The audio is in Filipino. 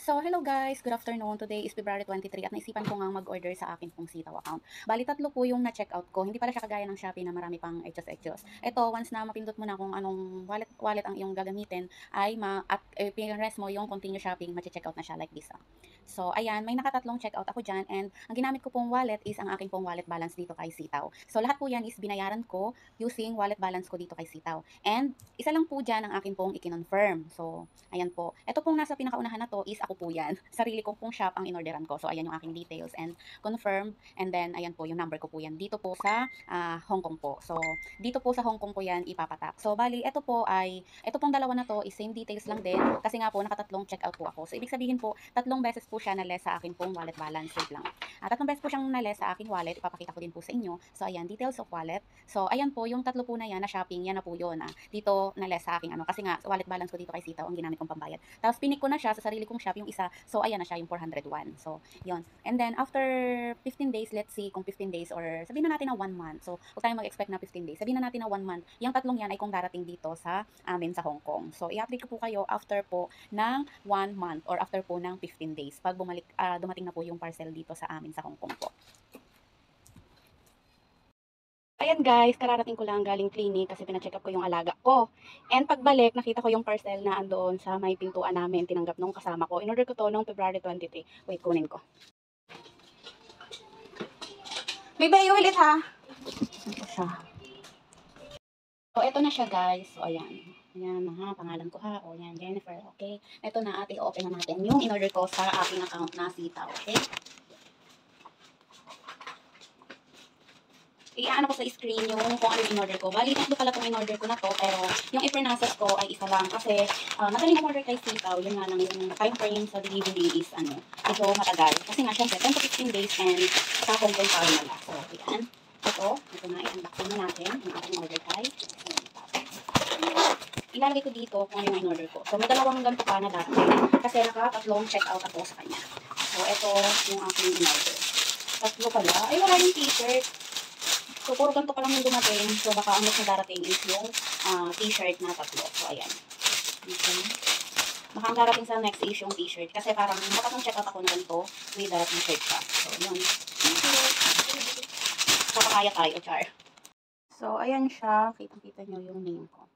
So, hello guys! Good afternoon. Today is February 23 at naisipan ko ngang mag-order sa akin pong Sitaw account. Bali, tatlo po yung na-check out ko. Hindi pala siya kagaya ng Shopee na marami pang edyos-edyos. Ito, once na mapindot mo na kung anong wallet ang iyong gagamitin, ay at pinrest mo yung continue shopping, ma-check out na siya like this. So, ayan, may nakatatlong check out ako dyan and ang ginamit ko pong wallet is ang aking pong wallet balance dito kay Sitaw. So, lahat po yan is binayaran ko using wallet balance ko dito kay Sitaw. And isa lang po dyan ang aking pong i-confirm. So, ayan po. Ito pong nasa pinakaunahan na to is ako po yan. Sarili ko pong shop ang inorderan ko. So, ayan yung aking details and confirm. And then, ayan po, yung number ko po yan. Dito po sa Hong Kong po. So, dito po sa Hong Kong ko yan ipapatak. So, bali, ito pong dalawa na to is same details lang din. Kasi nga po, nakatatlong checkout po ako. So, ibig sabihin po, tatlong beses po siya na-less sa akin pong wallet balance. Wait lang. Tatlong beses po siyang na-less sa aking wallet. Ipapakita ko din po sa inyo. So, ayan, details of wallet. So, ayan po, yung tatlo po na yan na shopping, yan na po yun. Dito na-less sa aking kasi nga, wallet balance ko dito kay Sitaw ang ginamit kong pambayad. Tapos, pinik ko na siya sa sarili kong shop yung isa. So, ayan na siya, yung 401. So, yun. And then, after 15 days, let's see kung 15 days or sabihin na natin na 1 month. So, huwag tayong mag-expect na 15 days. Sabihin na natin na 1 month. Yung tatlong yan ay kung darating dito sa amin sa Hong Kong. So, i-update ko po kayo after po ng 1 month or after po ng 15 days. Pag dumating na po yung parcel dito sa amin sa Hong Kong po. Ayan guys, kararating ko lang galing clinic kasi pina-check up ko yung alaga ko. And pagbalik, nakita ko yung parcel na andoon sa may pintuan namin, tinanggap nung kasama ko. In-order ko to nung February 23. Wait, kunin ko. May bayo ulit ha. Ito siya. So, ito na siya guys. So, ayan. Ayan ha, pangalan ko ha. O, yan, Jennifer. Okay. Ito na, ate, open na natin yung in-order ko sa aking account na Sitaw. Okay. I-ano ko sa screen yung kung ano in-order ko. Bali, tatlo pala itong in-order ko na to, pero yung i-process ko ay isa lang kasi madaling order kay Sitaw. Yun nga lang yung time frame sa delivery is medyo matagal. Kasi nga, syempre, 10 to 15 days and sa Hong Kong pa rin nila. So, yan. Ito na, i-unboxing na natin yung ating order kay ilalagay ko dito kung ano yung in-order ko. So, may dalawang ganito pa na dati kasi nakatatlong check-out ako sa kanya. So, ito yung aking in-order. Tatlo pala. Ay, wala yung t-shirt. So, puro ganito pa lang yung dumating. So, baka ang next na darating is yung t-shirt na tatlo. So, ayan. Okay. Baka ang darating sa next is yung t-shirt. Kasi parang nakatong check out ako na ganito with the t-shirt pa. So, yun. Kapakaya tayo, char. So, ayan siya. Kitang-kita nyo yung name ko.